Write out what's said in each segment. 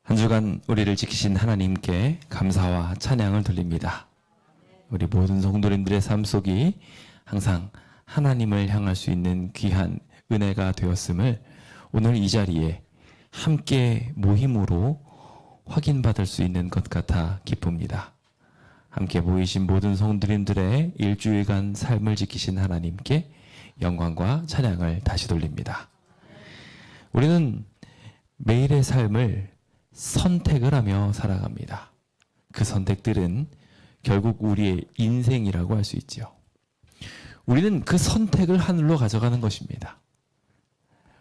한 주간 우리를 지키신 하나님께 감사와 찬양을 돌립니다. 우리 모든 성도님들의 삶 속이 항상 하나님을 향할 수 있는 귀한 은혜가 되었음을 오늘 이 자리에 함께 모임으로 확인받을 수 있는 것 같아 기쁩니다. 함께 모이신 모든 성도님들의 일주일간 삶을 지키신 하나님께 영광과 찬양을 다시 돌립니다. 우리는 매일의 삶을 선택을 하며 살아갑니다. 그 선택들은 결국 우리의 인생이라고 할 수 있지요. 우리는 그 선택을 하늘로 가져가는 것입니다.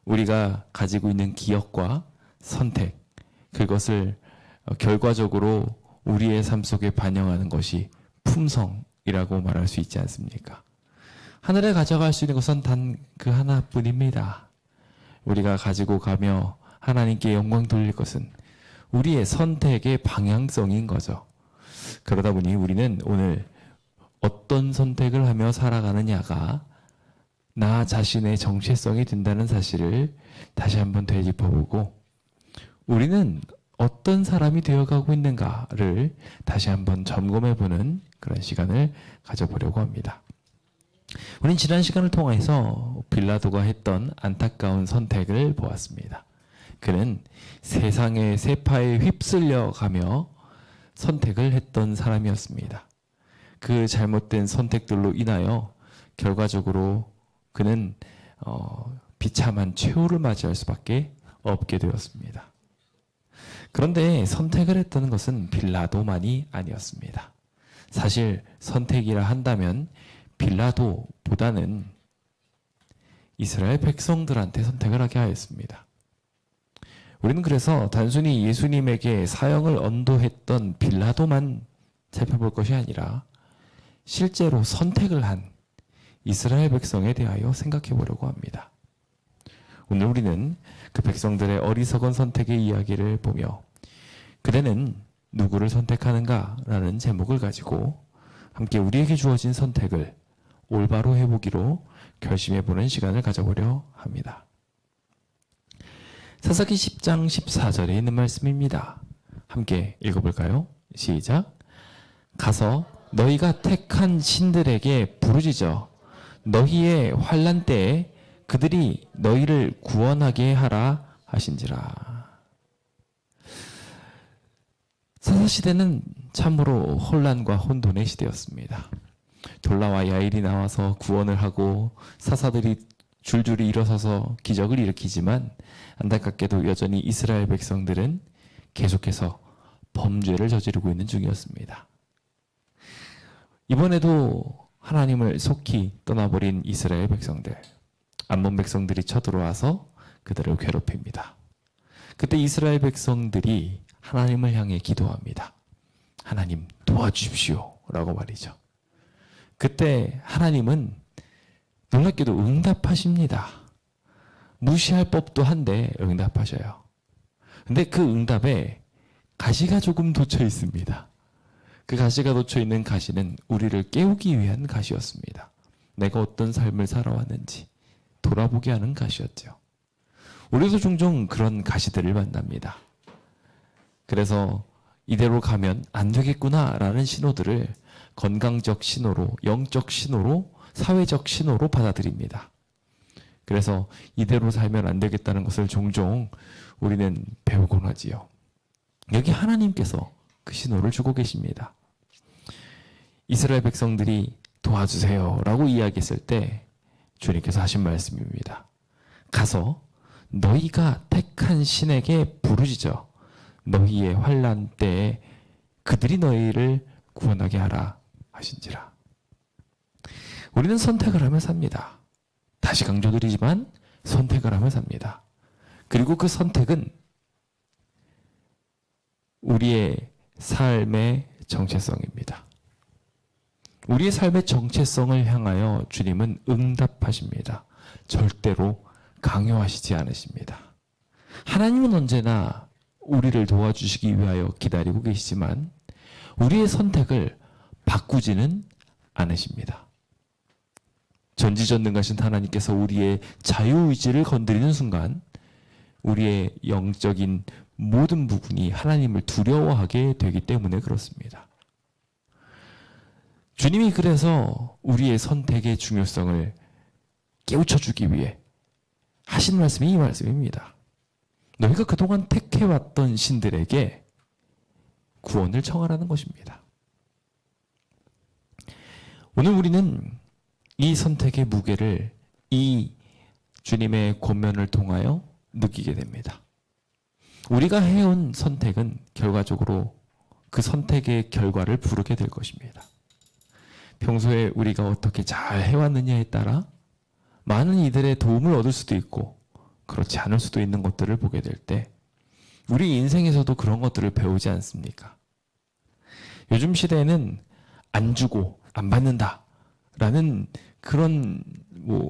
우리가 가지고 있는 기억과 선택, 그것을 결과적으로 우리의 삶 속에 반영하는 것이 품성이라고 말할 수 있지 않습니까? 하늘에 가져갈 수 있는 것은 단 그 하나뿐입니다. 우리가 가지고 가며 하나님께 영광 돌릴 것은 우리의 선택의 방향성인 거죠. 그러다 보니 우리는 오늘 어떤 선택을 하며 살아가느냐가 나 자신의 정체성이 된다는 사실을 다시 한번 되짚어보고, 우리는 어떤 사람이 되어가고 있는가를 다시 한번 점검해보는 그런 시간을 가져보려고 합니다. 우리는 지난 시간을 통해서 빌라도가 했던 안타까운 선택을 보았습니다. 그는 세상의 세파에 휩쓸려 가며 선택을 했던 사람이었습니다. 그 잘못된 선택들로 인하여 결과적으로 그는 비참한 최후를 맞이할 수밖에 없게 되었습니다. 그런데 선택을 했다는 것은 빌라도만이 아니었습니다. 사실 선택이라 한다면 빌라도보다는 이스라엘 백성들한테 선택을 하게 하였습니다. 우리는 그래서 단순히 예수님에게 사형을 언도했던 빌라도만 살펴볼 것이 아니라 실제로 선택을 한 이스라엘 백성에 대하여 생각해 보려고 합니다. 오늘 우리는 그 백성들의 어리석은 선택의 이야기를 보며 그대는 누구를 선택하는가라는 제목을 가지고 함께 우리에게 주어진 선택을 올바로 해보기로 결심해보는 시간을 가져보려 합니다. 사사기 10장 14절에 있는 말씀입니다. 함께 읽어볼까요? 시작. 가서 너희가 택한 신들에게 부르짖어 너희의 환난 때에 그들이 너희를 구원하게 하라 하신지라. 사사시대는 참으로 혼란과 혼돈의 시대였습니다. 돌라와 야일이 나와서 구원을 하고 사사들이 줄줄이 일어서서 기적을 일으키지만 안타깝게도 여전히 이스라엘 백성들은 계속해서 범죄를 저지르고 있는 중이었습니다. 이번에도 하나님을 속히 떠나버린 이스라엘 백성들, 암몬 백성들이 쳐들어와서 그들을 괴롭힙니다. 그때 이스라엘 백성들이 하나님을 향해 기도합니다. 하나님 도와주십시오 라고 말이죠. 그때 하나님은 놀랍게도 응답하십니다. 무시할 법도 한데 응답하셔요. 근데 그 응답에 가시가 조금 돋쳐 있습니다. 그 가시가 돋쳐 있는 가시는 우리를 깨우기 위한 가시였습니다. 내가 어떤 삶을 살아왔는지 돌아보게 하는 가시였죠. 우리도 종종 그런 가시들을 만납니다. 그래서 이대로 가면 안 되겠구나라는 신호들을 건강적 신호로, 영적 신호로, 사회적 신호로 받아들입니다. 그래서 이대로 살면 안 되겠다는 것을 종종 우리는 배우곤 하지요. 여기 하나님께서 그 신호를 주고 계십니다. 이스라엘 백성들이 도와주세요 라고 이야기했을 때 주님께서 하신 말씀입니다. 가서 너희가 택한 신에게 부르짖어 너희의 환난 때에 그들이 너희를 구원하게 하라 하신지라. 우리는 선택을 하며 삽니다. 다시 강조드리지만 선택을 하며 삽니다. 그리고 그 선택은 우리의 삶의 정체성입니다. 우리의 삶의 정체성을 향하여 주님은 응답하십니다. 절대로 강요하시지 않으십니다. 하나님은 언제나 우리를 도와주시기 위하여 기다리고 계시지만 우리의 선택을 바꾸지는 않으십니다. 전지전능하신 하나님께서 우리의 자유의지를 건드리는 순간 우리의 영적인 모든 부분이 하나님을 두려워하게 되기 때문에 그렇습니다. 주님이 그래서 우리의 선택의 중요성을 깨우쳐주기 위해 하신 말씀이 이 말씀입니다. 너희가 그동안 택해왔던 신들에게 구원을 청하라는 것입니다. 오늘 우리는 이 선택의 무게를 이 주님의 권면을 통하여 느끼게 됩니다. 우리가 해온 선택은 결과적으로 그 선택의 결과를 부르게 될 것입니다. 평소에 우리가 어떻게 잘 해왔느냐에 따라 많은 이들의 도움을 얻을 수도 있고 그렇지 않을 수도 있는 것들을 보게 될 때 우리 인생에서도 그런 것들을 배우지 않습니까? 요즘 시대에는 안 주고 안 받는다라는 그런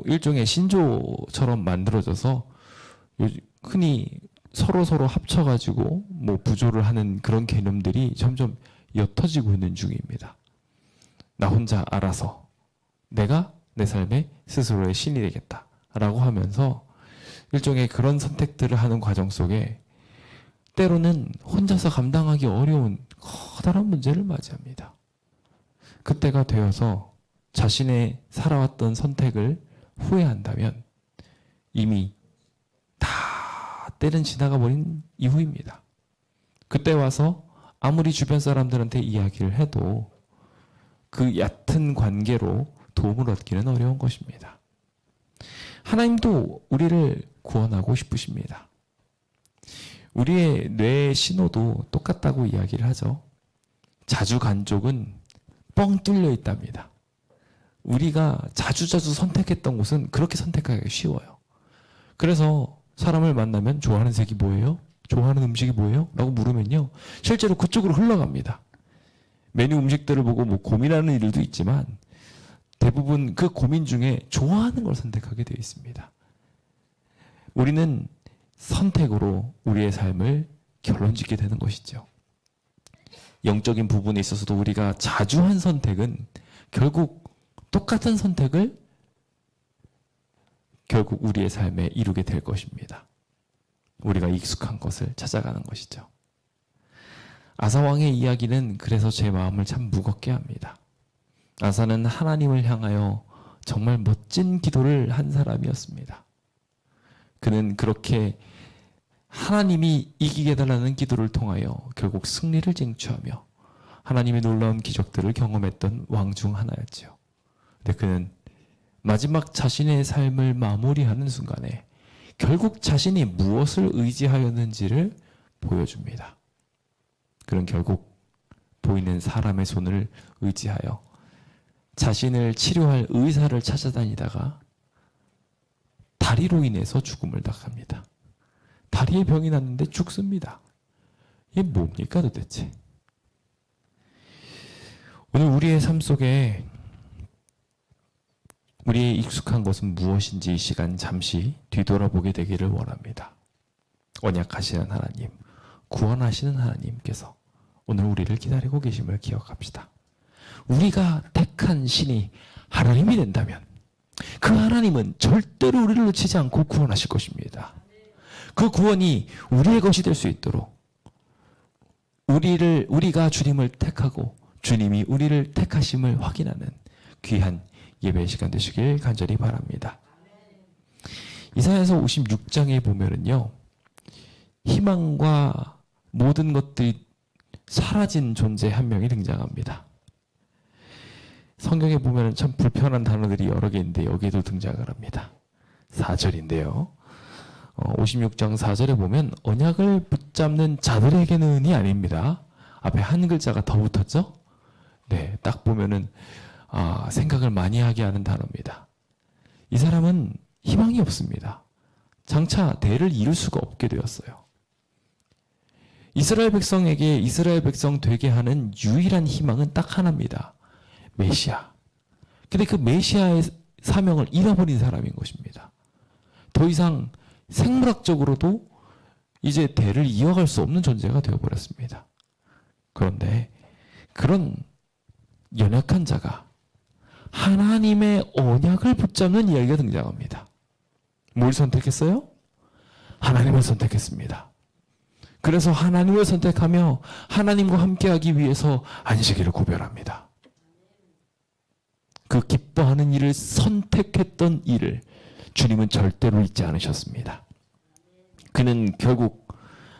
일종의 신조처럼 만들어져서 흔히 서로 합쳐가지고 부조를 하는 그런 개념들이 점점 옅어지고 있는 중입니다. 나 혼자 알아서 내가 내 삶의 스스로의 신이 되겠다라고 하면서 일종의 그런 선택들을 하는 과정 속에 때로는 혼자서 감당하기 어려운 커다란 문제를 맞이합니다. 그때가 되어서 자신의 살아왔던 선택을 후회한다면 이미 다 때는 지나가 버린 이후입니다. 그때 와서 아무리 주변 사람들한테 이야기를 해도 그 얕은 관계로 도움을 얻기는 어려운 것입니다. 하나님도 우리를 구원하고 싶으십니다. 우리의 뇌의 신호도 똑같다고 이야기를 하죠. 자주 간 쪽은 뻥 뚫려 있답니다. 우리가 자주 선택했던 곳은 그렇게 선택하기가 쉬워요. 그래서 사람을 만나면 좋아하는 색이 뭐예요? 좋아하는 음식이 뭐예요? 라고 물으면요, 실제로 그쪽으로 흘러갑니다. 메뉴 음식들을 보고 고민하는 일도 있지만 대부분 그 고민 중에 좋아하는 걸 선택하게 되어 있습니다. 우리는 선택으로 우리의 삶을 결론짓게 되는 것이죠. 영적인 부분에 있어서도 우리가 자주 한 선택은 결국 똑같은 선택을 결국 우리의 삶에 이루게 될 것입니다. 우리가 익숙한 것을 찾아가는 것이죠. 아사왕의 이야기는 그래서 제 마음을 참 무겁게 합니다. 아사는 하나님을 향하여 정말 멋진 기도를 한 사람이었습니다. 그는 그렇게 하나님이 이기게 해달라는 기도를 통하여 결국 승리를 쟁취하며 하나님의 놀라운 기적들을 경험했던 왕 중 하나였지요. 근데 그는 마지막 자신의 삶을 마무리하는 순간에 결국 자신이 무엇을 의지하였는지를 보여줍니다. 그는 결국 보이는 사람의 손을 의지하여 자신을 치료할 의사를 찾아다니다가 다리로 인해서 죽음을 당합니다. 다리에 병이 났는데 죽습니다. 이게 뭡니까 도대체? 오늘 우리의 삶 속에 우리의 익숙한 것은 무엇인지 이 시간 잠시 뒤돌아보게 되기를 원합니다. 언약하시는 하나님, 구원하시는 하나님께서 오늘 우리를 기다리고 계심을 기억합시다. 우리가 택한 신이 하나님이 된다면 그 하나님은 절대로 우리를 놓치지 않고 구원하실 것입니다. 그 구원이 우리의 것이 될 수 있도록 우리가 주님을 택하고 주님이 우리를 택하심을 확인하는 귀한 예배 시간 되시길 간절히 바랍니다. 이사야서 56장에 보면은요, 희망과 모든 것들이 사라진 존재 한 명이 등장합니다. 성경에 보면 참 불편한 단어들이 여러 개 있는데 여기에도 등장을 합니다. 4절인데요. 56장 4절에 보면 언약을 붙잡는 자들에게는이 아닙니다. 앞에 한 글자가 더 붙었죠? 네, 딱 보면은 생각을 많이 하게 하는 단어입니다. 이 사람은 희망이 없습니다. 장차 대를 이룰 수가 없게 되었어요. 이스라엘 백성에게 이스라엘 백성 되게 하는 유일한 희망은 딱 하나입니다. 메시아. 근데 그 메시아의 사명을 잃어버린 사람인 것입니다. 더 이상 생물학적으로도 이제 대를 이어갈 수 없는 존재가 되어버렸습니다. 그런데 그런 연약한 자가 하나님의 언약을 붙잡는 이야기가 등장합니다. 뭘 선택했어요? 하나님을 선택했습니다. 그래서 하나님을 선택하며 하나님과 함께하기 위해서 안식일을 구별합니다. 그 기뻐하는 일을 선택했던 일을 주님은 절대로 잊지 않으셨습니다. 그는 결국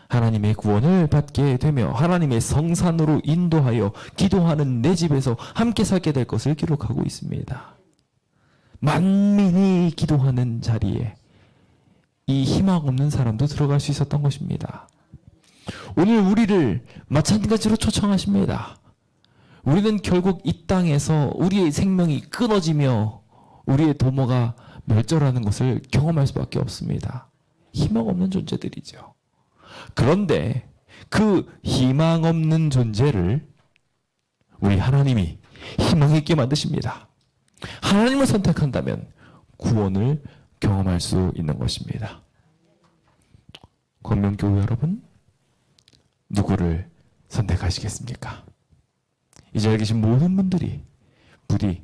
하나님의 구원을 받게 되며 하나님의 성산으로 인도하여 기도하는 내 집에서 함께 살게 될 것을 기록하고 있습니다. 만민이 기도하는 자리에 이 희망 없는 사람도 들어갈 수 있었던 것입니다. 오늘 우리를 마찬가지로 초청하십니다. 우리는 결국 이 땅에서 우리의 생명이 끊어지며 우리의 도모가 멸절하는 것을 경험할 수밖에 없습니다. 희망 없는 존재들이죠. 그런데 그 희망 없는 존재를 우리 하나님이 희망 있게 만드십니다. 하나님을 선택한다면 구원을 경험할 수 있는 것입니다. 권명교회 여러분, 누구를 선택하시겠습니까? 이 자리에 계신 모든 분들이 부디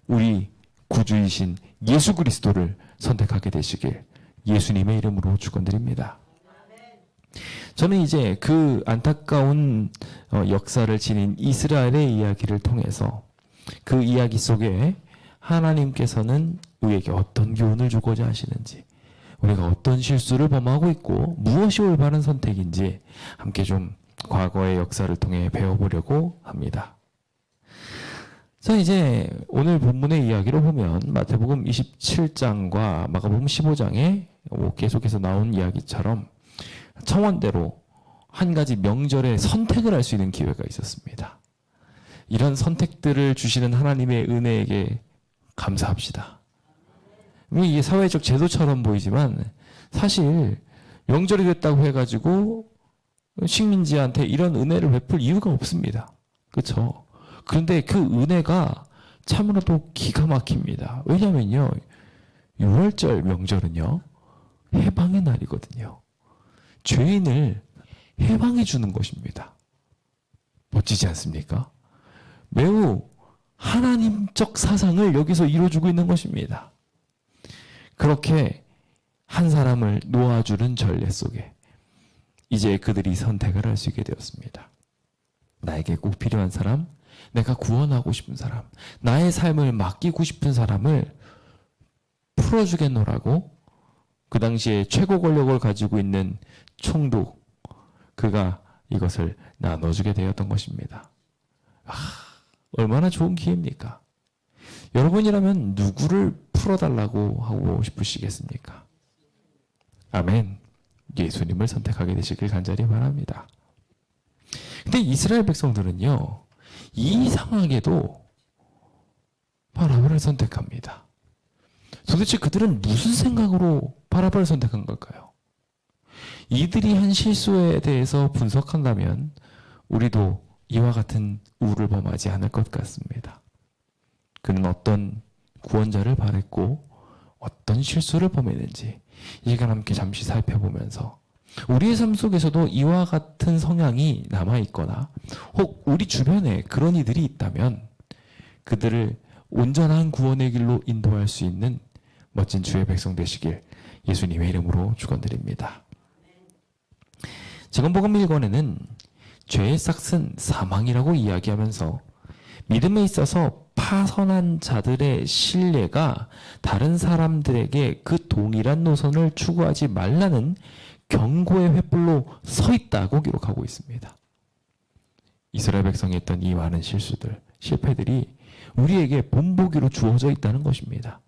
우리 구주이신 예수 그리스도를 선택하게 되시길 예수님의 이름으로 축원드립니다. 저는 이제 그 안타까운 역사를 지닌 이스라엘의 이야기를 통해서 그 이야기 속에 하나님께서는 우리에게 어떤 교훈을 주고자 하시는지, 우리가 어떤 실수를 범하고 있고 무엇이 올바른 선택인지 함께 좀 과거의 역사를 통해 배워보려고 합니다. 자, 이제 오늘 본문의 이야기를 보면 마태복음 27장과 마가복음 15장에 계속해서 나온 이야기처럼 청원대로 한 가지 명절에 선택을 할 수 있는 기회가 있었습니다. 이런 선택들을 주시는 하나님의 은혜에게 감사합시다. 이게 사회적 제도처럼 보이지만 사실 명절이 됐다고 해가지고 식민지한테 이런 은혜를 베풀 이유가 없습니다. 그렇죠? 그런데 그 은혜가 참으로도 기가 막힙니다. 왜냐면요, 6월절 명절은요, 해방의 날이거든요. 죄인을 해방해 주는 것입니다. 멋지지 않습니까? 매우 하나님적 사상을 여기서 이루어주고 있는 것입니다. 그렇게 한 사람을 놓아주는 전례 속에 이제 그들이 선택을 할 수 있게 되었습니다. 나에게 꼭 필요한 사람, 내가 구원하고 싶은 사람, 나의 삶을 맡기고 싶은 사람을 풀어주겠노라고 그 당시에 최고 권력을 가지고 있는 총독, 그가 이것을 나눠주게 되었던 것입니다. 얼마나 좋은 기회입니까? 여러분이라면 누구를 풀어달라고 하고 싶으시겠습니까? 아멘. 예수님을 선택하게 되시길 간절히 바랍니다. 근데 이스라엘 백성들은요, 이상하게도 바라바를 선택합니다. 도대체 그들은 무슨 생각으로 바라바를 선택한 걸까요? 이들이 한 실수에 대해서 분석한다면 우리도 이와 같은 우를 범하지 않을 것 같습니다. 그는 어떤 구원자를 바랬고 어떤 실수를 범했는지 이 시간 함께 잠시 살펴보면서 우리의 삶 속에서도 이와 같은 성향이 남아있거나 혹 우리 주변에 그런 이들이 있다면 그들을 온전한 구원의 길로 인도할 수 있는 멋진 주의 백성 되시길 예수님의 이름으로 축원드립니다. 지금 복음 1권에는 죄의 싹은 사망이라고 이야기하면서 믿음에 있어서 파선한 자들의 신뢰가 다른 사람들에게 그 동일한 노선을 추구하지 말라는 경고의 횃불로 서 있다고 기록하고 있습니다. 이스라엘 백성이 했던 이 많은 실수들, 실패들이 우리에게 본보기로 주어져 있다는 것입니다.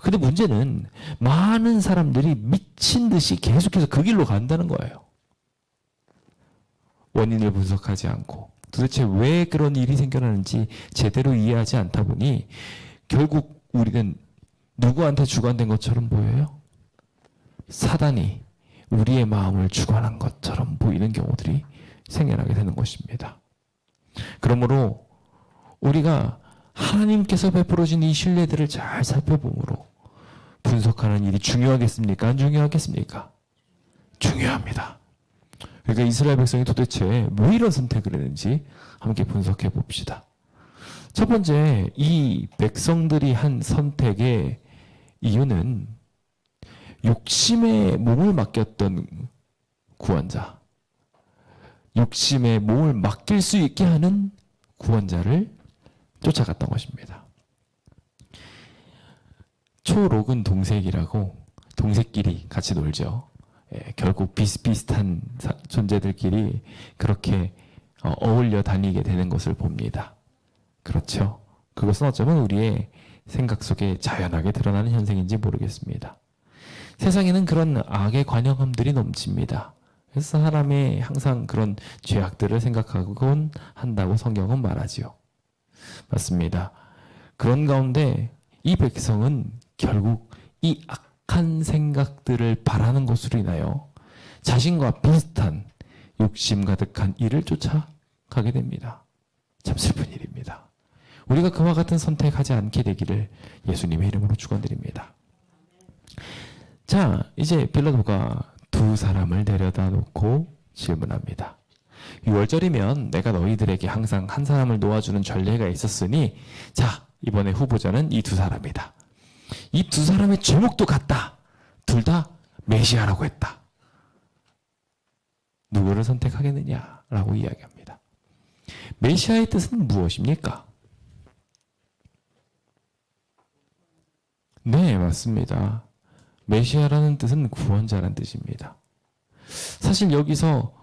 근데 문제는 많은 사람들이 미친 듯이 계속해서 그 길로 간다는 거예요. 원인을 분석하지 않고 도대체 왜 그런 일이 생겨나는지 제대로 이해하지 않다 보니 결국 우리는 누구한테 주관된 것처럼 보여요? 사단이 우리의 마음을 주관한 것처럼 보이는 경우들이 생겨나게 되는 것입니다. 그러므로 우리가 하나님께서 베풀어진 이 신뢰들을 잘 살펴보므로 분석하는 일이 중요하겠습니까? 안 중요하겠습니까? 중요합니다. 그러니까 이스라엘 백성이 도대체 왜 이런 선택을 했는지 함께 분석해 봅시다. 첫 번째, 이 백성들이 한 선택의 이유는 욕심에 몸을 맡겼던 구원자, 욕심에 몸을 맡길 수 있게 하는 구원자를 쫓아갔던 것입니다. 초록은 동색이라고 동색끼리 같이 놀죠. 결국 비슷비슷한 존재들끼리 그렇게 어울려 다니게 되는 것을 봅니다. 그렇죠. 그것은 어쩌면 우리의 생각 속에 자연하게 드러나는 현상인지 모르겠습니다. 세상에는 그런 악의 관영함들이 넘칩니다. 그래서 사람이 항상 그런 죄악들을 생각하곤 한다고 성경은 말하지요. 맞습니다. 그런 가운데 이 백성은 결국 이 악한 생각들을 바라는 것으로 인하여 자신과 비슷한 욕심 가득한 일을 쫓아가게 됩니다. 참 슬픈 일입니다. 우리가 그와 같은 선택하지 않게 되기를 예수님의 이름으로 축원드립니다. 자, 이제 빌라도가 두 사람을 데려다 놓고 질문합니다. 6월절이면 내가 너희들에게 항상 한 사람을 놓아주는 전례가 있었으니 자, 이번에 후보자는 이 두 사람이다. 이 두 사람의 제목도 같다. 둘 다 메시아라고 했다. 누구를 선택하겠느냐라고 이야기합니다. 메시아의 뜻은 무엇입니까? 네, 맞습니다. 메시아라는 뜻은 구원자라는 뜻입니다. 사실 여기서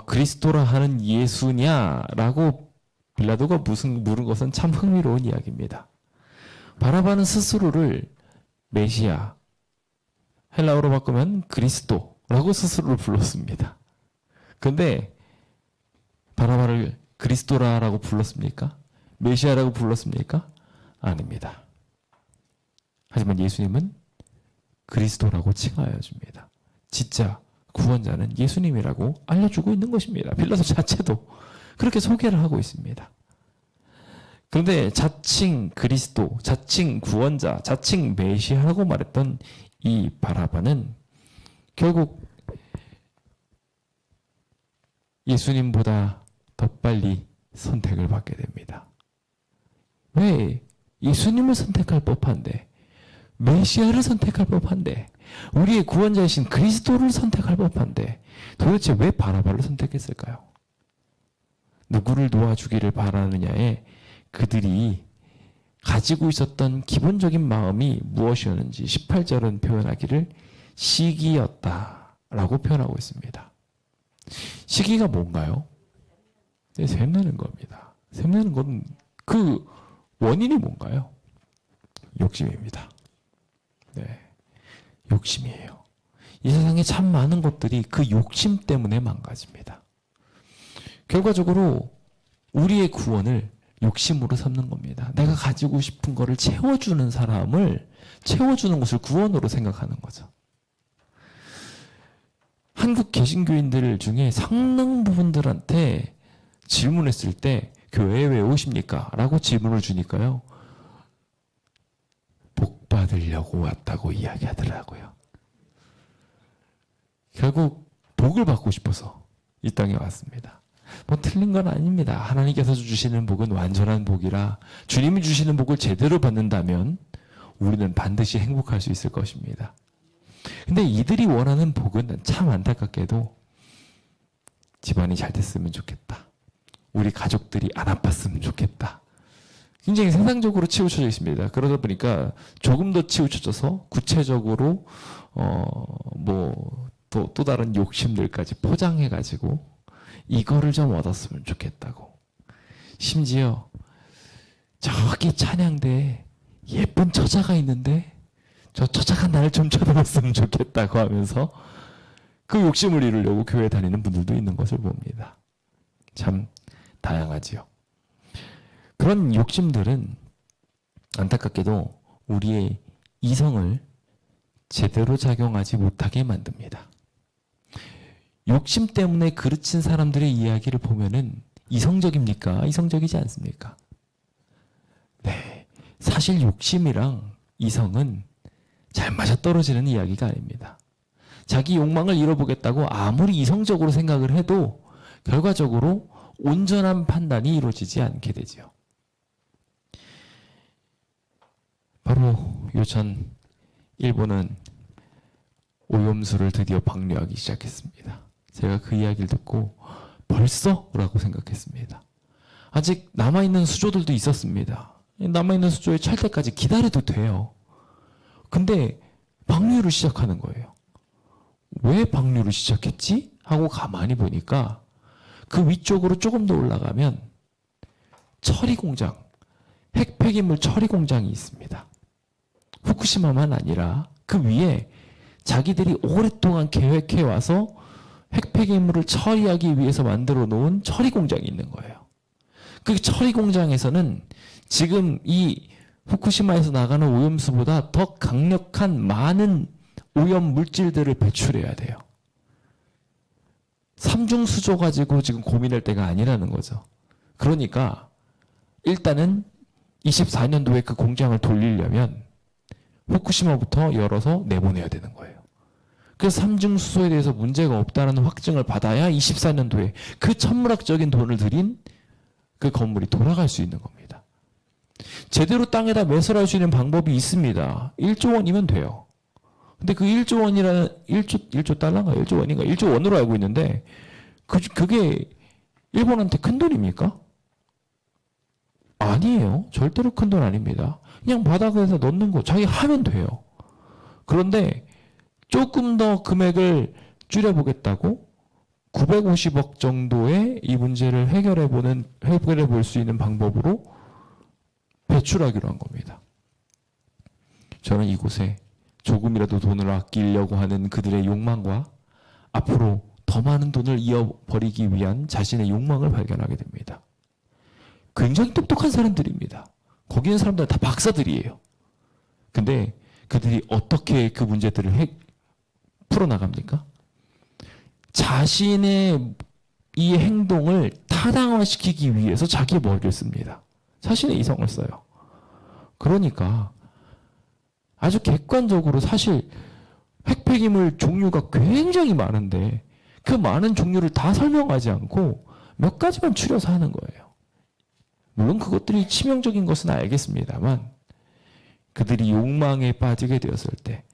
그리스도라 하는 예수냐라고 빌라도가 물은 것은 참 흥미로운 이야기입니다. 바라바는 스스로를 메시아, 헬라어로 바꾸면 그리스도라고 스스로를 불렀습니다. 근데 바라바를 그리스도라라고 불렀습니까? 메시아라고 불렀습니까? 아닙니다. 하지만 예수님은 그리스도라고 칭하여 줍니다. 진짜 구원자는 예수님이라고 알려주고 있는 것입니다. 빌라도 자체도 그렇게 소개를 하고 있습니다. 그런데 자칭 그리스도, 자칭 구원자, 자칭 메시아라고 말했던 이 바라바는 결국 예수님보다 더 빨리 선택을 받게 됩니다. 왜? 예수님을 선택할 법한데, 메시아를 선택할 법한데, 우리의 구원자이신 그리스도를 선택할 법한데 도대체 왜 바라바를 선택했을까요? 누구를 도와주기를 바라느냐에 그들이 가지고 있었던 기본적인 마음이 무엇이었는지 18절은 표현하기를 시기였다라고 표현하고 있습니다. 시기가 뭔가요? 네, 샘내는 겁니다. 샘내는 건 그 원인이 뭔가요? 욕심입니다. 네, 욕심이에요. 이 세상에 참 많은 것들이 그 욕심 때문에 망가집니다. 결과적으로 우리의 구원을 욕심으로 삼는 겁니다. 내가 가지고 싶은 거를 채워주는 사람을, 채워주는 것을 구원으로 생각하는 거죠. 한국 개신교인들 중에 상당 부분들한테 질문했을 때 교회에 왜 오십니까? 라고 질문을 주니까요, 복 받으려고 왔다고 이야기하더라고요. 결국 복을 받고 싶어서 이 땅에 왔습니다. 뭐 틀린 건 아닙니다. 하나님께서 주시는 복은 완전한 복이라 주님이 주시는 복을 제대로 받는다면 우리는 반드시 행복할 수 있을 것입니다. 근데 이들이 원하는 복은 참 안타깝게도 집안이 잘 됐으면 좋겠다. 우리 가족들이 안 아팠으면 좋겠다. 굉장히 세상적으로 치우쳐져 있습니다. 그러다 보니까 조금 더 치우쳐져서 구체적으로 또 다른 욕심들까지 포장해가지고 이거를 좀 얻었으면 좋겠다고. 심지어 저기 찬양대에 예쁜 처자가 있는데 저 처자가 나를 좀 쳐다봤으면 좋겠다고 하면서 그 욕심을 이루려고 교회 다니는 분들도 있는 것을 봅니다. 참 다양하지요. 그런 욕심들은 안타깝게도 우리의 이성을 제대로 작용하지 못하게 만듭니다. 욕심 때문에 그르친 사람들의 이야기를 보면은 이성적입니까? 이성적이지 않습니까? 네. 사실 욕심이랑 이성은 잘 맞아떨어지는 이야기가 아닙니다. 자기 욕망을 이뤄보겠다고 아무리 이성적으로 생각을 해도 결과적으로 온전한 판단이 이루어지지 않게 되죠. 바로 요전 일본은 오염수를 드디어 방류하기 시작했습니다. 제가 그 이야기를 듣고 벌써? 라고 생각했습니다. 아직 남아있는 수조들도 있었습니다. 남아있는 수조에 찰 때까지 기다려도 돼요. 근데 방류를 시작하는 거예요. 왜 방류를 시작했지? 하고 가만히 보니까 그 위쪽으로 조금 더 올라가면 처리 공장, 핵 폐기물 처리 공장이 있습니다. 후쿠시마만 아니라 그 위에 자기들이 오랫동안 계획해 와서 핵 폐기물을 처리하기 위해서 만들어 놓은 처리 공장이 있는 거예요. 그 처리 공장에서는 지금 이 후쿠시마에서 나가는 오염수보다 더 강력한 많은 오염 물질들을 배출해야 돼요. 삼중수조 가지고 지금 고민할 때가 아니라는 거죠. 그러니까 일단은 24년도에 그 공장을 돌리려면 후쿠시마부터 열어서 내보내야 되는 거예요. 그래서 삼중수소에 대해서 문제가 없다는 확증을 받아야 24년도에 그 천문학적인 돈을 들인 그 건물이 돌아갈 수 있는 겁니다. 제대로 땅에다 매설할 수 있는 방법이 있습니다. 1조 원이면 돼요. 근데 그 1조 원이라는 1조 달러인가 1조 원인가 1조 원으로 알고 있는데 그게 일본한테 큰 돈입니까? 아니에요. 절대로 큰 돈 아닙니다. 그냥 바닥에서 넣는 거 자기 하면 돼요. 그런데 조금 더 금액을 줄여보겠다고 950억 정도의 이 문제를 해결해 볼 수 있는 방법으로 배출하기로 한 겁니다. 저는 이곳에 조금이라도 돈을 아끼려고 하는 그들의 욕망과 앞으로 더 많은 돈을 이어버리기 위한 자신의 욕망을 발견하게 됩니다. 굉장히 똑똑한 사람들입니다. 거기 있는 사람들은 다 박사들이에요. 근데 그들이 어떻게 그 문제들을 풀어나갑니까? 자신의 이 행동을 타당화시키기 위해서 자기 머리를 씁니다. 자신의 이성을 써요. 그러니까 아주 객관적으로 사실 핵폐기물 종류가 굉장히 많은데 그 많은 종류를 다 설명하지 않고 몇 가지만 추려서 하는 거예요. 물론 그것들이 치명적인 것은 알겠습니다만 그들이 욕망에 빠지게 되었을 때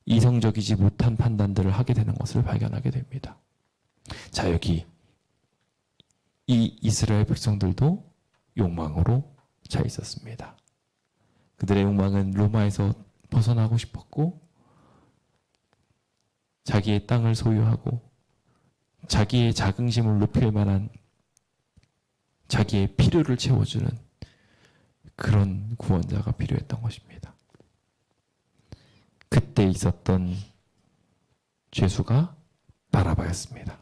이성적이지 못한 판단들을 하게 되는 것을 발견하게 됩니다. 자, 여기 이 이스라엘 백성들도 욕망으로 차 있었습니다. 그들의 욕망은 로마에서 벗어나고 싶었고 자기의 땅을 소유하고 자기의 자긍심을 높일 만한 자기의 필요를 채워주는 그런 구원자가 필요했던 것입니다. 그때 있었던 죄수가 바라바였습니다.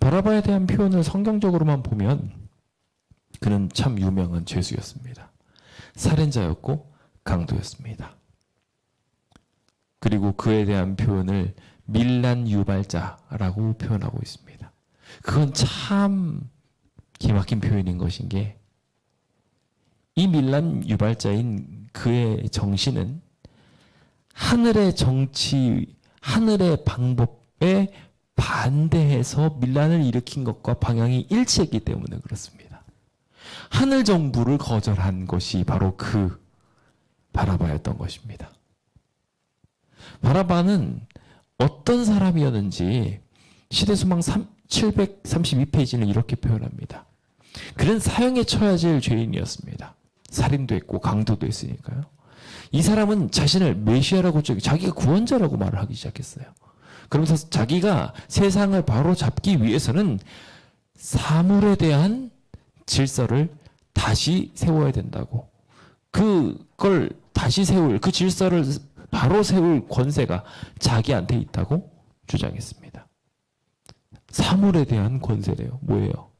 바라바에 대한 표현을 성경적으로만 보면 그는 참 유명한 죄수였습니다. 살인자였고 강도였습니다. 그리고 그에 대한 표현을 밀란 유발자라고 표현하고 있습니다. 그건 참 기막힌 표현인 것인 게 이 밀란 유발자인 그의 정신은 하늘의 정치, 하늘의 방법에 반대해서 밀란을 일으킨 것과 방향이 일치했기 때문에 그렇습니다. 하늘 정부를 거절한 것이 바로 그 바라바였던 것입니다. 바라바는 어떤 사람이었는지 시대소망 732페이지는 이렇게 표현합니다. 그는 사형에 처해야 할 죄인이었습니다. 살인도 했고 강도도 했으니까요. 이 사람은 자신을 메시아라고 자기가 구원자라고 말을 하기 시작했어요. 그러면서 자기가 세상을 바로 잡기 위해서는 사물에 대한 질서를 다시 세워야 된다고. 그걸 다시 세울, 그 질서를 바로 세울 권세가 자기한테 있다고 주장했습니다. 사물에 대한 권세래요. 뭐예요?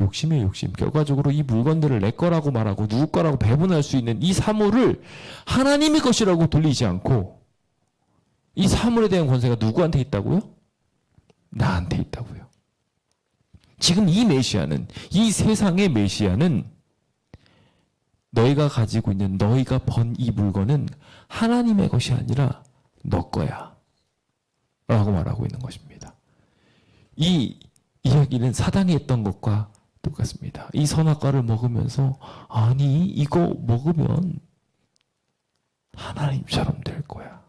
욕심이에요, 욕심. 결과적으로 이 물건들을 내 거라고 말하고 누구 거라고 배분할 수 있는 이 사물을 하나님의 것이라고 돌리지 않고 이 사물에 대한 권세가 누구한테 있다고요? 나한테 있다고요. 지금 이 메시아는, 이 세상의 메시아는 너희가 가지고 있는, 너희가 번 이 물건은 하나님의 것이 아니라 너 거야 라고 말하고 있는 것입니다. 이 이야기는 사단이 했던 것과 똑같습니다. 이 선악과를 먹으면서 아니 이거 먹으면 하나님처럼 될 거야.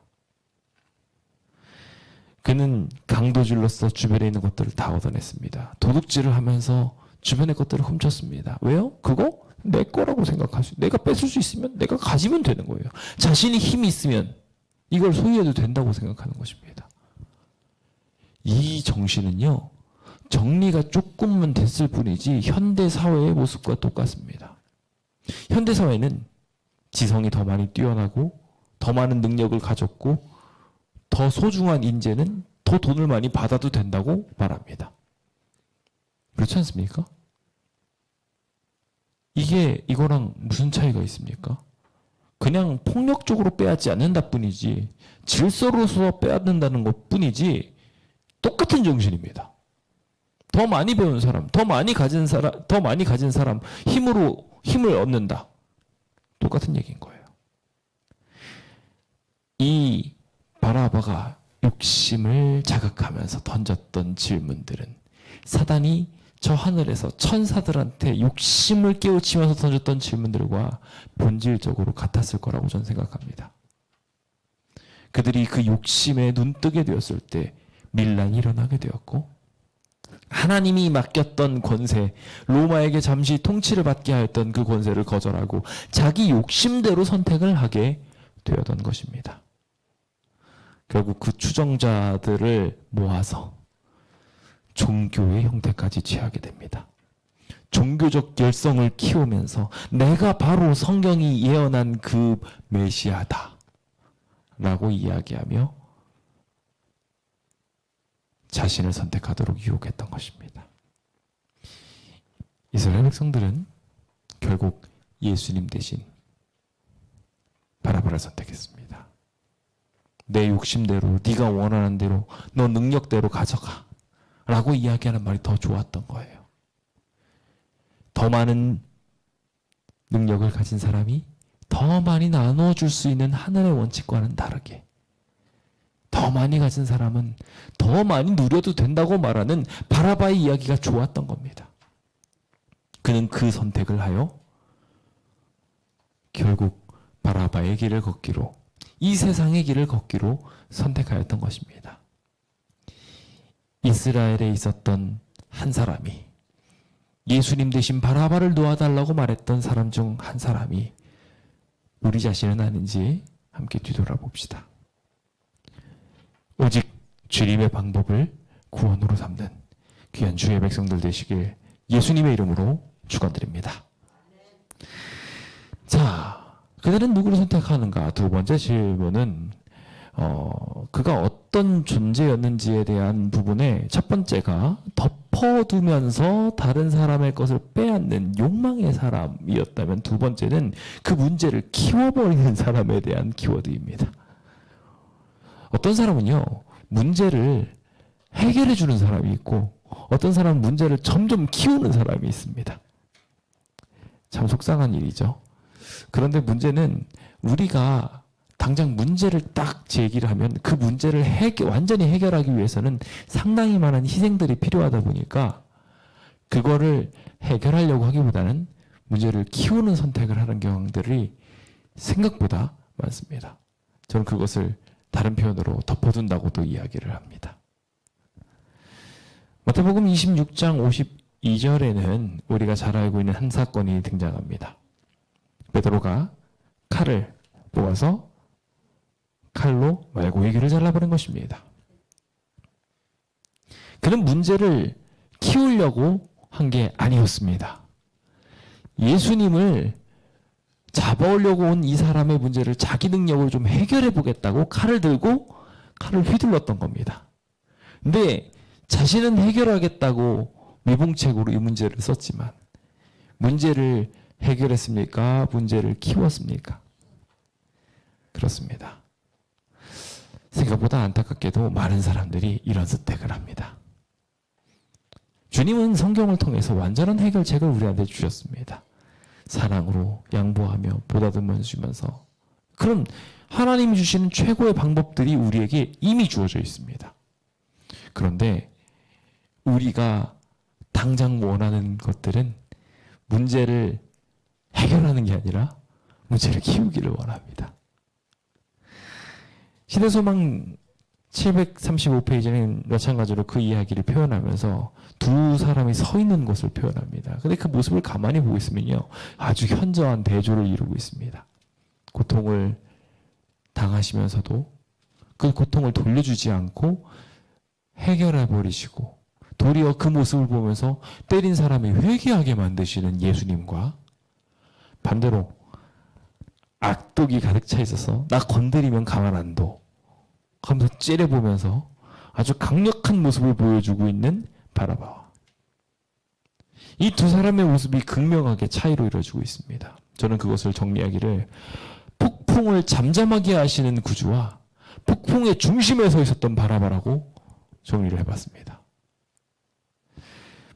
그는 강도질로서 주변에 있는 것들을 다 얻어냈습니다. 도둑질을 하면서 주변의 것들을 훔쳤습니다. 왜요? 그거 내 거라고 생각할 수, 내가 뺏을 수 있으면 내가 가지면 되는 거예요. 자신이 힘이 있으면 이걸 소유해도 된다고 생각하는 것입니다. 이 정신은요, 정리가 조금만 됐을 뿐이지 현대 사회의 모습과 똑같습니다. 현대 사회는 지성이 더 많이 뛰어나고 더 많은 능력을 가졌고 더 소중한 인재는 더 돈을 많이 받아도 된다고 말합니다. 그렇지 않습니까? 이게 이거랑 무슨 차이가 있습니까? 그냥 폭력적으로 빼앗지 않는다 뿐이지 질서로서 빼앗는다는 것 뿐이지 똑같은 정신입니다. 더 많이 배운 사람, 더 많이 가진 사람 힘으로 힘을 얻는다. 똑같은 얘기인 거예요. 이 바라바가 욕심을 자극하면서 던졌던 질문들은 사단이 저 하늘에서 천사들한테 욕심을 깨우치면서 던졌던 질문들과 본질적으로 같았을 거라고 저는 생각합니다. 그들이 그 욕심에 눈뜨게 되었을 때 밀란이 일어나게 되었고 하나님이 맡겼던 권세, 로마에게 잠시 통치를 받게 하였던 그 권세를 거절하고 자기 욕심대로 선택을 하게 되었던 것입니다. 결국 그 추종자들을 모아서 종교의 형태까지 취하게 됩니다. 종교적 열성을 키우면서 내가 바로 성경이 예언한 그 메시아다 라고 이야기하며 자신을 선택하도록 유혹했던 것입니다. 이스라엘 백성들은 결국 예수님 대신 바라바를 선택했습니다. 내 욕심대로, 네가 원하는 대로, 너 능력대로 가져가 라고 이야기하는 말이 더 좋았던 거예요. 더 많은 능력을 가진 사람이 더 많이 나눠줄 수 있는 하늘의 원칙과는 다르게 더 많이 가진 사람은 더 많이 누려도 된다고 말하는 바라바의 이야기가 좋았던 겁니다. 그는 그 선택을 하여 결국 바라바의 길을 걷기로, 이 세상의 길을 걷기로 선택하였던 것입니다. 이스라엘에 있었던 한 사람이 예수님 대신 바라바를 놓아달라고 말했던 사람 중 한 사람이 우리 자신은 아닌지 함께 뒤돌아봅시다. 오직 주님의 방법을 구원으로 삼는 귀한 주의 백성들 되시길 예수님의 이름으로 축원드립니다. 자, 그들은 누구를 선택하는가? 두 번째 질문은 그가 어떤 존재였는지에 대한 부분에 첫 번째가 덮어두면서 다른 사람의 것을 빼앗는 욕망의 사람이었다면 두 번째는 그 문제를 키워버리는 사람에 대한 키워드입니다. 어떤 사람은요, 문제를 해결해 주는 사람이 있고 어떤 사람은 문제를 점점 키우는 사람이 있습니다. 참 속상한 일이죠. 그런데 문제는 우리가 당장 문제를 딱 제기를 하면 그 문제를 완전히 해결하기 위해서는 상당히 많은 희생들이 필요하다 보니까 그거를 해결하려고 하기보다는 문제를 키우는 선택을 하는 경향들이 생각보다 많습니다. 저는 그것을 다른 표현으로 덮어둔다고도 이야기를 합니다. 마태복음 26장 52절에는 우리가 잘 알고 있는 한 사건이 등장합니다. 베드로가 칼을 뽑아서 칼로 말고의 귀를 잘라버린 것입니다. 그는 문제를 키우려고 한 게 아니었습니다. 예수님을 잡아오려고 온 이 사람의 문제를 자기 능력으로 좀 해결해 보겠다고 칼을 들고 칼을 휘둘렀던 겁니다. 근데 자신은 해결하겠다고 미봉책으로 이 문제를 썼지만 문제를 해결했습니까? 문제를 키웠습니까? 그렇습니다. 생각보다 안타깝게도 많은 사람들이 이런 선택을 합니다. 주님은 성경을 통해서 완전한 해결책을 우리한테 주셨습니다. 사랑으로 양보하며 보다듬어 주면서 그런 하나님이 주시는 최고의 방법들이 우리에게 이미 주어져 있습니다. 그런데 우리가 당장 원하는 것들은 문제를 해결하는 게 아니라 문제를 키우기를 원합니다. 시대소망 735페이지는 마찬가지로 그 이야기를 표현하면서 두 사람이 서 있는 것을 표현합니다. 근데 그 모습을 가만히 보고 있으면요, 아주 현저한 대조를 이루고 있습니다. 고통을 당하시면서도 그 고통을 돌려주지 않고 해결해 버리시고, 도리어 그 모습을 보면서 때린 사람이 회개하게 만드시는 예수님과, 반대로 악독이 가득 차 있어서 나 건드리면 가만 안 둬 하면서 째려보면서 아주 강력한 모습을 보여주고 있는 바라바와, 이 두 사람의 모습이 극명하게 차이로 이루어지고 있습니다. 저는 그것을 정리하기를, 폭풍을 잠잠하게 하시는 구주와 폭풍의 중심에 서 있었던 바라바라고 정리를 해봤습니다.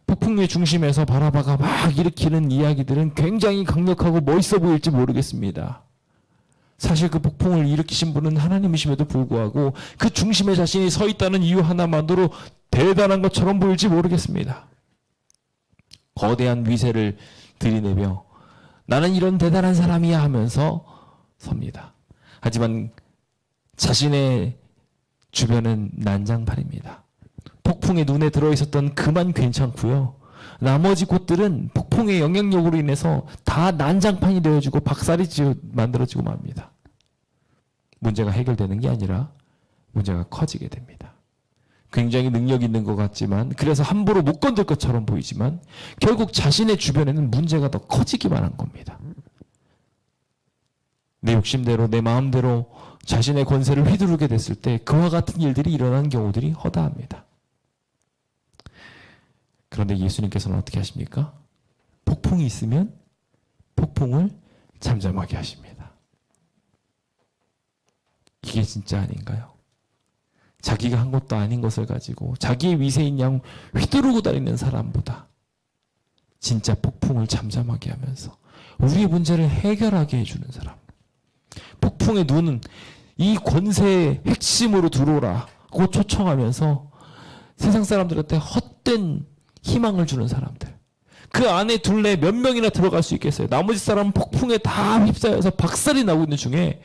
폭풍의 중심에서 바라바가 막 일으키는 이야기들은 굉장히 강력하고 멋있어 보일지 모르겠습니다. 사실 그 폭풍을 일으키신 분은 하나님이심에도 불구하고 그 중심에 자신이 서 있다는 이유 하나만으로 대단한 것처럼 보일지 모르겠습니다. 거대한 위세를 들이내며 나는 이런 대단한 사람이야 하면서 섭니다. 하지만 자신의 주변은 난장판입니다. 폭풍의 눈에 들어있었던 그만 괜찮고요, 나머지 곳들은 폭풍의 영향력으로 인해서 다 난장판이 되어지고 박살이 만들어지고 맙니다. 문제가 해결되는 게 아니라 문제가 커지게 됩니다. 굉장히 능력 있는 것 같지만, 그래서 함부로 못 건들 것처럼 보이지만 결국 자신의 주변에는 문제가 더 커지기만 한 겁니다. 내 욕심대로 내 마음대로 자신의 권세를 휘두르게 됐을 때 그와 같은 일들이 일어나는 경우들이 허다합니다. 그런데 예수님께서는 어떻게 하십니까? 폭풍이 있으면 폭풍을 잠잠하게 하십니다. 이게 진짜 아닌가요? 자기가 한 것도 아닌 것을 가지고 자기의 위세인 양 휘두르고 다니는 사람보다 진짜 폭풍을 잠잠하게 하면서 우리의 문제를 해결하게 해주는 사람, 폭풍의 눈은 이 권세의 핵심으로 들어오라고 초청하면서 세상 사람들한테 헛된 희망을 주는 사람들, 그 안에 둘레 몇 명이나 들어갈 수 있겠어요? 나머지 사람은 폭풍에 다 휩싸여서 박살이 나고 있는 중에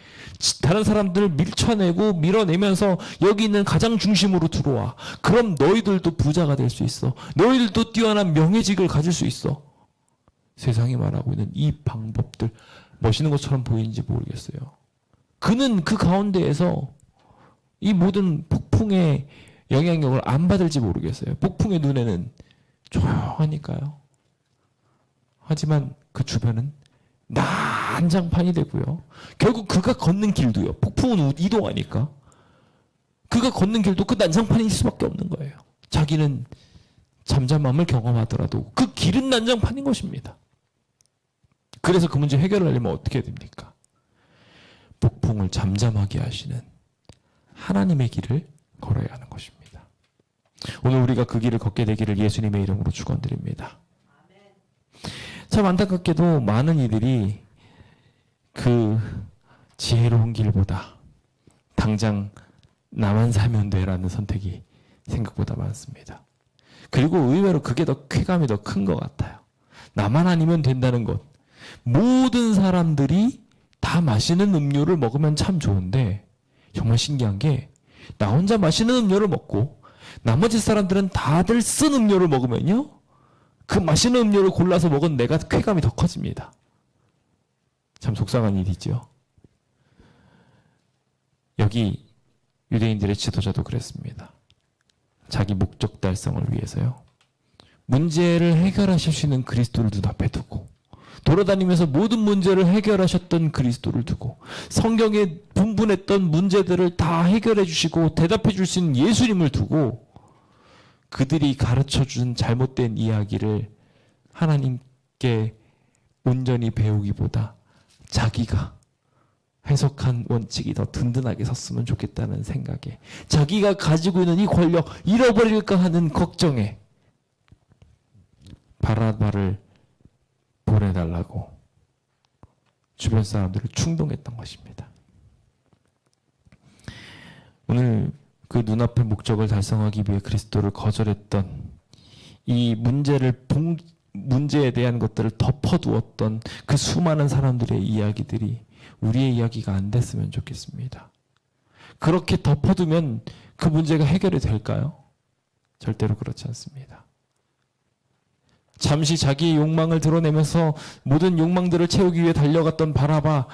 다른 사람들을 밀쳐내고 밀어내면서 여기 있는 가장 중심으로 들어와. 그럼 너희들도 부자가 될 수 있어. 너희들도 뛰어난 명예직을 가질 수 있어. 세상이 말하고 있는 이 방법들, 멋있는 것처럼 보이는지 모르겠어요. 그는 그 가운데에서 이 모든 폭풍의 영향력을 안 받을지 모르겠어요. 폭풍의 눈에는 조용하니까요. 하지만 그 주변은 난장판이 되고요. 결국 그가 걷는 길도요, 폭풍은 이동하니까 그가 걷는 길도 그 난장판일 수밖에 없는 거예요. 자기는 잠잠함을 경험하더라도 그 길은 난장판인 것입니다. 그래서 그 문제 해결을 하려면 어떻게 해야 됩니까? 폭풍을 잠잠하게 하시는 하나님의 길을 걸어야 하는 것입니다. 오늘 우리가 그 길을 걷게 되기를 예수님의 이름으로 축원드립니다. 참 안타깝게도 많은 이들이 그 지혜로운 길보다 당장 나만 살면 돼라는 선택이 생각보다 많습니다. 그리고 의외로 그게 더 쾌감이 더 큰 것 같아요. 나만 아니면 된다는 것. 모든 사람들이 다 마시는 음료를 먹으면 참 좋은데, 정말 신기한 게 나 혼자 마시는 음료를 먹고 나머지 사람들은 다들 쓴 음료를 먹으면요, 그 마시는 음료를 골라서 먹은 내가 쾌감이 더 커집니다. 참 속상한 일이죠. 여기 유대인들의 지도자도 그랬습니다. 자기 목적 달성을 위해서요, 문제를 해결하실 수 있는 그리스도를 눈앞에 두고, 돌아다니면서 모든 문제를 해결하셨던 그리스도를 두고, 성경에 분분했던 문제들을 다 해결해 주시고 대답해 줄 수 있는 예수님을 두고, 그들이 가르쳐준 잘못된 이야기를 하나님께 온전히 배우기보다 자기가 해석한 원칙이 더 든든하게 섰으면 좋겠다는 생각에, 자기가 가지고 있는 이 권력 잃어버릴까 하는 걱정에 바라바를 보내달라고 주변 사람들을 충동했던 것입니다. 오늘 그 눈앞의 목적을 달성하기 위해 그리스도를 거절했던, 이 문제에 대한 것들을 덮어두었던 그 수많은 사람들의 이야기들이 우리의 이야기가 안 됐으면 좋겠습니다. 그렇게 덮어두면 그 문제가 해결이 될까요? 절대로 그렇지 않습니다. 잠시 자기의 욕망을 드러내면서 모든 욕망들을 채우기 위해 달려갔던 바라바,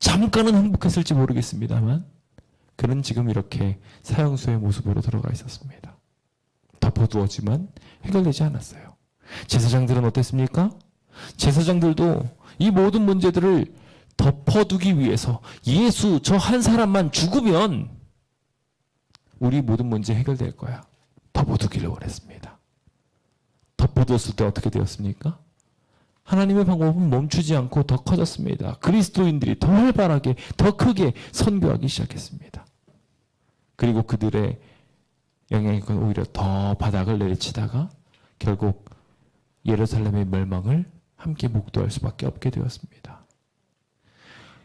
잠깐은 행복했을지 모르겠습니다만 그는 지금 이렇게 사형수의 모습으로 들어가 있었습니다. 덮어두었지만 해결되지 않았어요. 제사장들은 어땠습니까? 제사장들도 이 모든 문제들을 덮어두기 위해서 예수 저 한 사람만 죽으면 우리 모든 문제 해결될 거야. 덮어두기를 원했습니다. 덮어두었을 때 어떻게 되었습니까? 하나님의 방법은 멈추지 않고 더 커졌습니다. 그리스도인들이 더 활발하게 더 크게 선교하기 시작했습니다. 그리고 그들의 영향력은 오히려 더 바닥을 내리치다가 결국 예루살렘의 멸망을 함께 목도할 수밖에 없게 되었습니다.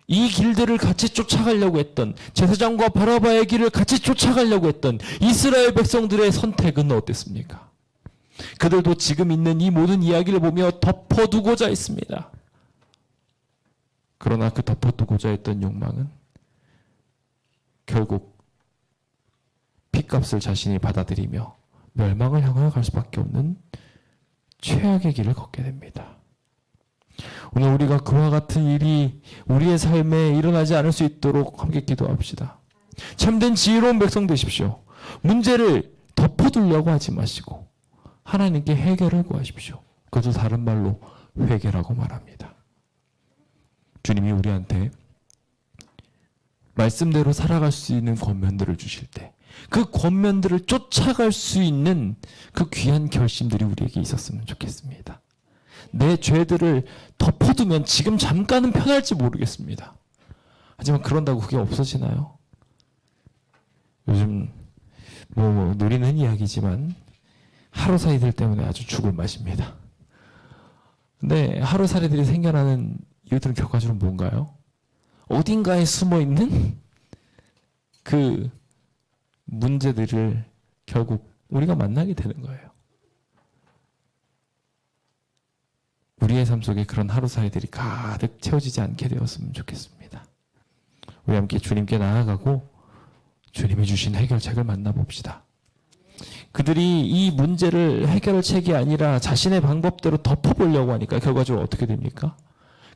이 길들을 같이 쫓아가려고 했던, 제사장과 바라바의 길을 같이 쫓아가려고 했던 이스라엘 백성들의 선택은 어땠습니까? 그들도 지금 있는 이 모든 이야기를 보며 덮어두고자 했습니다. 그러나 그 덮어두고자 했던 욕망은 결국 핏값을 자신이 받아들이며 멸망을 향하여 갈 수밖에 없는 최악의 길을 걷게 됩니다. 오늘 우리가 그와 같은 일이 우리의 삶에 일어나지 않을 수 있도록 함께 기도합시다. 참된 지혜로운 백성 되십시오. 문제를 덮어두려고 하지 마시고 하나님께 해결을 구하십시오. 그것도 다른 말로 회개라고 말합니다. 주님이 우리한테 말씀대로 살아갈 수 있는 권면들을 주실 때 그 권면들을 쫓아갈 수 있는 그 귀한 결심들이 우리에게 있었으면 좋겠습니다. 내 죄들을 덮어두면 지금 잠깐은 편할지 모르겠습니다. 하지만 그런다고 그게 없어지나요? 요즘 뭐 누리는 이야기지만 하루살이들 때문에 아주 죽을 맛입니다. 근데 하루살이들이 생겨나는 이유들은 결과적으로 뭔가요? 어딘가에 숨어있는 그 문제들을 결국 우리가 만나게 되는 거예요. 우리의 삶 속에 그런 하루살이들이 가득 채워지지 않게 되었으면 좋겠습니다. 우리 함께 주님께 나아가고 주님이 주신 해결책을 만나봅시다. 그들이 이 문제를 해결책이 아니라 자신의 방법대로 덮어보려고 하니까 결과적으로 어떻게 됩니까?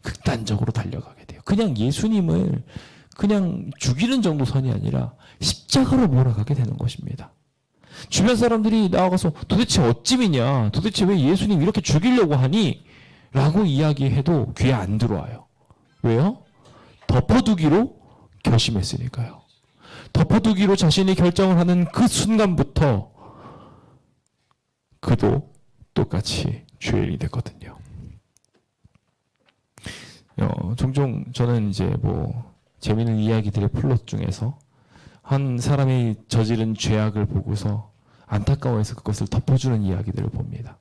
극단적으로 달려가게 돼요. 그냥 예수님을 그냥 죽이는 정도 선이 아니라 십자가로 몰아가게 되는 것입니다. 주변 사람들이 나와가서 도대체 어찌미냐, 도대체 왜 예수님 이렇게 죽이려고 하니? 라고 이야기해도 귀에 안 들어와요. 왜요? 덮어두기로 결심했으니까요. 덮어두기로 자신이 결정을 하는 그 순간부터 그도 똑같이 죄인이 됐거든요. 종종 저는 이제 뭐 재미있는 이야기들의 플롯 중에서 한 사람이 저지른 죄악을 보고서 안타까워해서 그것을 덮어주는 이야기들을 봅니다.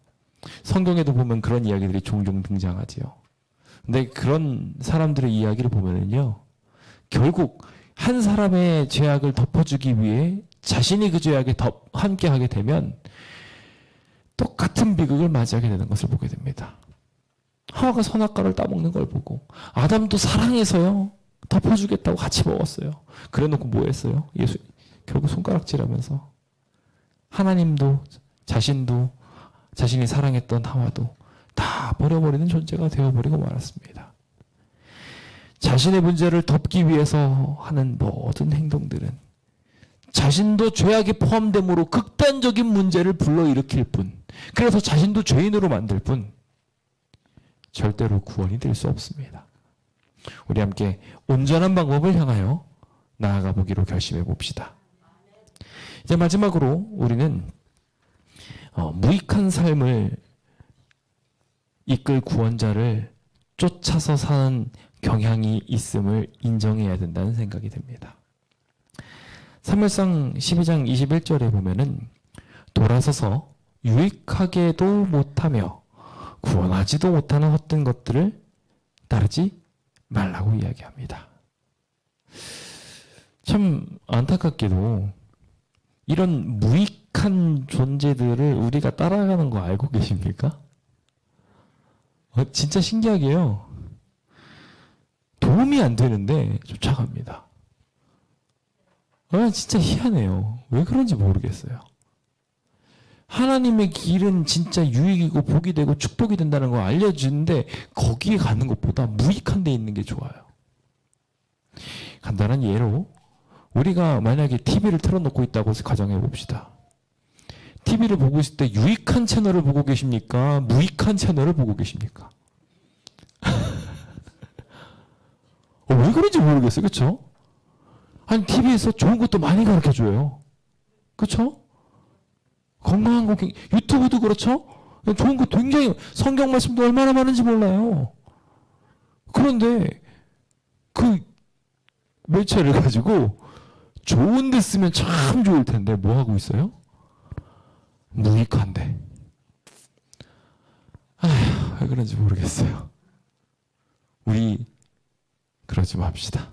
성경에도 보면 그런 이야기들이 종종 등장하지요. 근데 그런 사람들의 이야기를 보면은요, 결국 한 사람의 죄악을 덮어주기 위해 자신이 그 죄악에 함께하게 되면 똑같은 비극을 맞이하게 되는 것을 보게 됩니다. 하와가 선악과를 따먹는 걸 보고 아담도 사랑해서요 덮어주겠다고 같이 먹었어요. 그래놓고 뭐 했어요? 예수 결국 손가락질하면서 하나님도 자신도 자신이 사랑했던 하와도 다 버려버리는 존재가 되어버리고 말았습니다. 자신의 문제를 덮기 위해서 하는 모든 행동들은 자신도 죄악에 포함됨으로 극단적인 문제를 불러일으킬 뿐, 그래서 자신도 죄인으로 만들 뿐 절대로 구원이 될 수 없습니다. 우리 함께 온전한 방법을 향하여 나아가 보기로 결심해 봅시다. 이제 마지막으로 우리는 무익한 삶을 이끌 구원자를 쫓아서 사는 경향이 있음을 인정해야 된다는 생각이 듭니다. 사무엘상 12장 21절에 보면은 돌아서서 유익하게도 못하며 구원하지도 못하는 헛된 것들을 따르지 말라고 이야기합니다. 참 안타깝게도 이런 무익한 존재들을 우리가 따라가는 거 알고 계십니까? 진짜 신기하게요. 도움이 안 되는데 쫓아갑니다. 진짜 희한해요. 왜 그런지 모르겠어요. 하나님의 길은 진짜 유익이고 복이 되고 축복이 된다는 걸 알려주는데 거기에 가는 것보다 무익한 데 있는 게 좋아요. 간단한 예로 우리가 만약에 TV를 틀어놓고 있다고 가정해 봅시다. TV를 보고 있을 때 유익한 채널을 보고 계십니까? 무익한 채널을 보고 계십니까? 왜 그런지 모르겠어요. 그렇죠? 아니 TV에서 좋은 것도 많이 가르쳐줘요. 그렇죠? 건강한 거 유튜브도 그렇죠? 좋은 거 굉장히 성경 말씀도 얼마나 많은지 몰라요. 그런데 그 매체를 가지고 좋은 데 쓰면 참 좋을 텐데 뭐 하고 있어요? 무익한데. 아휴, 왜 그런지 모르겠어요. 우리 그러지 맙시다.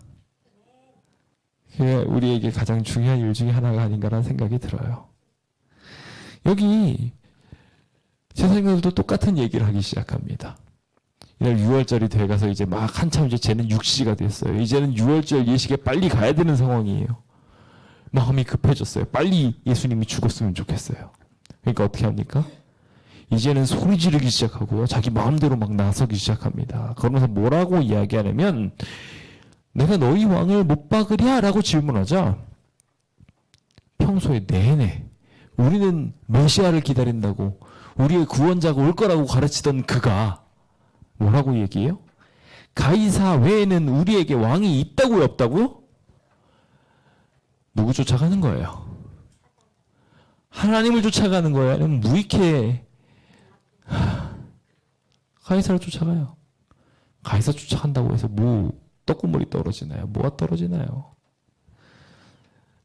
그게 우리에게 가장 중요한 일 중에 하나가 아닌가라는 생각이 들어요. 여기 세상들도 똑같은 얘기를 하기 시작합니다. 이날 6월절이 돼가서 이제 막 한참 이제 쟤는 6시가 됐어요. 이제는 6월절 예식에 빨리 가야 되는 상황이에요. 마음이 급해졌어요. 빨리 예수님이 죽었으면 좋겠어요. 그러니까 어떻게 합니까? 이제는 소리 지르기 시작하고요. 자기 마음대로 막 나서기 시작합니다. 그러면서 뭐라고 이야기하냐면 내가 너희 왕을 못 박으랴? 라고 질문하자 평소에 내내 우리는 메시아를 기다린다고 우리의 구원자가 올 거라고 가르치던 그가 뭐라고 얘기해요? 가이사 외에는 우리에게 왕이 있다고요? 없다고요? 누구 쫓아가는 거예요? 하나님을 쫓아가는 거예요? 아니면 무익해 가이사를 쫓아가요. 가이사 쫓아간다고 해서 뭐 떡고물이 떨어지나요? 뭐가 떨어지나요?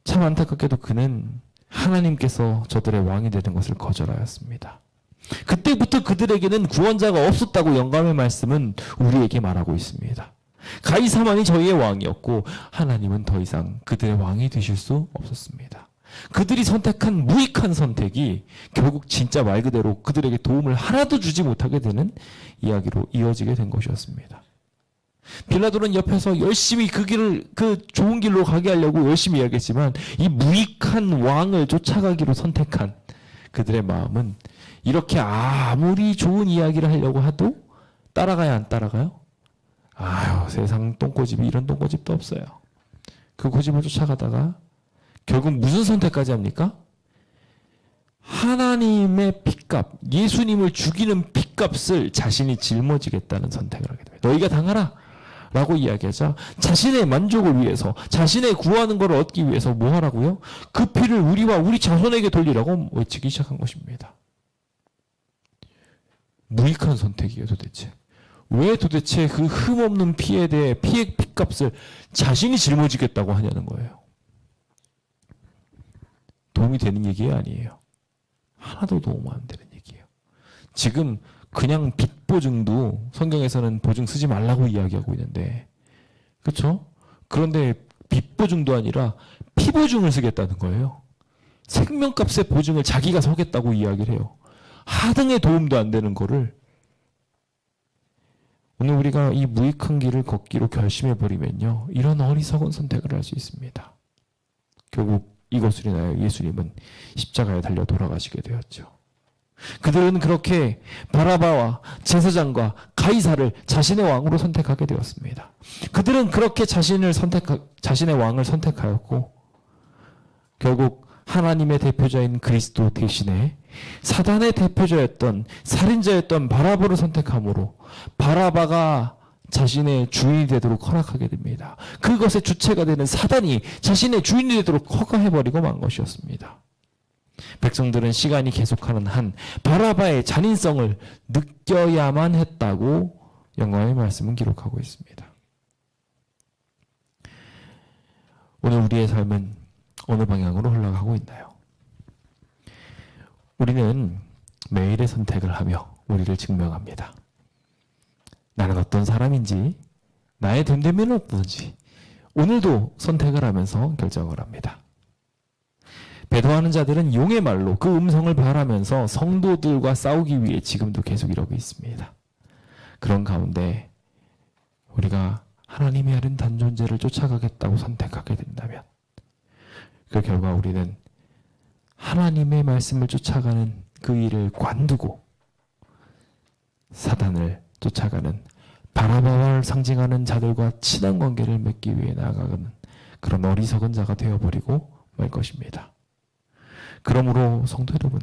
참 안타깝게도 그는 하나님께서 저들의 왕이 되는 것을 거절하였습니다. 그때부터 그들에게는 구원자가 없었다고 영감의 말씀은 우리에게 말하고 있습니다. 가이사만이 저희의 왕이었고 하나님은 더 이상 그들의 왕이 되실 수 없었습니다. 그들이 선택한 무익한 선택이 결국 진짜 말 그대로 그들에게 도움을 하나도 주지 못하게 되는 이야기로 이어지게 된 것이었습니다. 빌라도는 옆에서 열심히 그 길을 그 좋은 길로 가게 하려고 열심히 이야기했지만 이 무익한 왕을 쫓아가기로 선택한 그들의 마음은 이렇게 아무리 좋은 이야기를 하려고 해도 따라가야 안 따라가요? 아유 세상 똥꼬집이 이런 똥꼬집도 없어요. 그 고집을 쫓아가다가 결국 무슨 선택까지 합니까? 하나님의 핏값, 예수님을 죽이는 핏값을 자신이 짊어지겠다는 선택을 하게 됩니다. 너희가 당하라 라고 이야기하자 자신의 만족을 위해서 자신의 구하는 것을 얻기 위해서 뭐 하라고요? 그 피를 우리와 우리 자손에게 돌리라고 외치기 시작한 것입니다. 무익한 선택이에요 도대체. 왜 도대체 그 흠없는 피에 대해 피의 핏값을 자신이 짊어지겠다고 하냐는 거예요. 도움이 되는 얘기 아니에요. 하나도 도움 안 되는 얘기예요. 지금 그냥 빚 보증도 성경에서는 보증 쓰지 말라고 이야기하고 있는데 그렇죠? 그런데 빚 보증도 아니라 피 보증을 쓰겠다는 거예요. 생명값의 보증을 자기가 서겠다고 이야기를 해요. 하등의 도움도 안 되는 거를 오늘 우리가 이 무익한 길을 걷기로 결심해버리면요. 이런 어리석은 선택을 할 수 있습니다. 결국 이것을 인하여 예수님은 십자가에 달려 돌아가시게 되었죠. 그들은 그렇게 바라바와 제사장과 가이사를 자신의 왕으로 선택하게 되었습니다. 그들은 그렇게 자신의 왕을 선택하였고 결국 하나님의 대표자인 그리스도 대신에 사단의 대표자였던 살인자였던 바라바를 선택함으로 바라바가 자신의 주인이 되도록 허락하게 됩니다. 그것의 주체가 되는 사단이 자신의 주인이 되도록 허가해버리고 만 것이었습니다. 백성들은 시간이 계속하는 한 바라바의 잔인성을 느껴야만 했다고 영광의 말씀은 기록하고 있습니다. 오늘 우리의 삶은 어느 방향으로 흘러가고 있나요? 우리는 매일의 선택을 하며 우리를 증명합니다. 나는 어떤 사람인지, 나의 됨됨이는 어떤지 오늘도 선택을 하면서 결정을 합니다. 배도하는 자들은 용의 말로 그 음성을 발하면서 성도들과 싸우기 위해 지금도 계속 이러고 있습니다. 그런 가운데 우리가 하나님의 아는 단존재를 쫓아가겠다고 선택하게 된다면 그 결과 우리는 하나님의 말씀을 쫓아가는 그 일을 관두고 사단을 쫓아가는 바라바를 상징하는 자들과 친한 관계를 맺기 위해 나아가는 그런 어리석은 자가 되어버리고 말 것입니다. 그러므로 성도 여러분,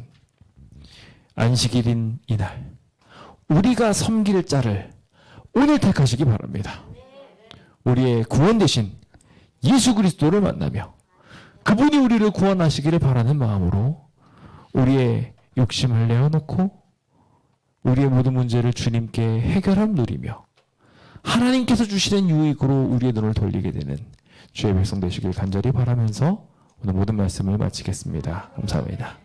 안식일인 이날 우리가 섬길 자를 오늘 택하시기 바랍니다. 우리의 구원 되신 예수 그리스도를 만나며 그분이 우리를 구원하시기를 바라는 마음으로 우리의 욕심을 내어놓고 우리의 모든 문제를 주님께 해결함 누리며 하나님께서 주시는 유익으로 우리의 눈을 돌리게 되는 주의 백성 되시길 간절히 바라면서 오늘 모든 말씀을 마치겠습니다. 감사합니다.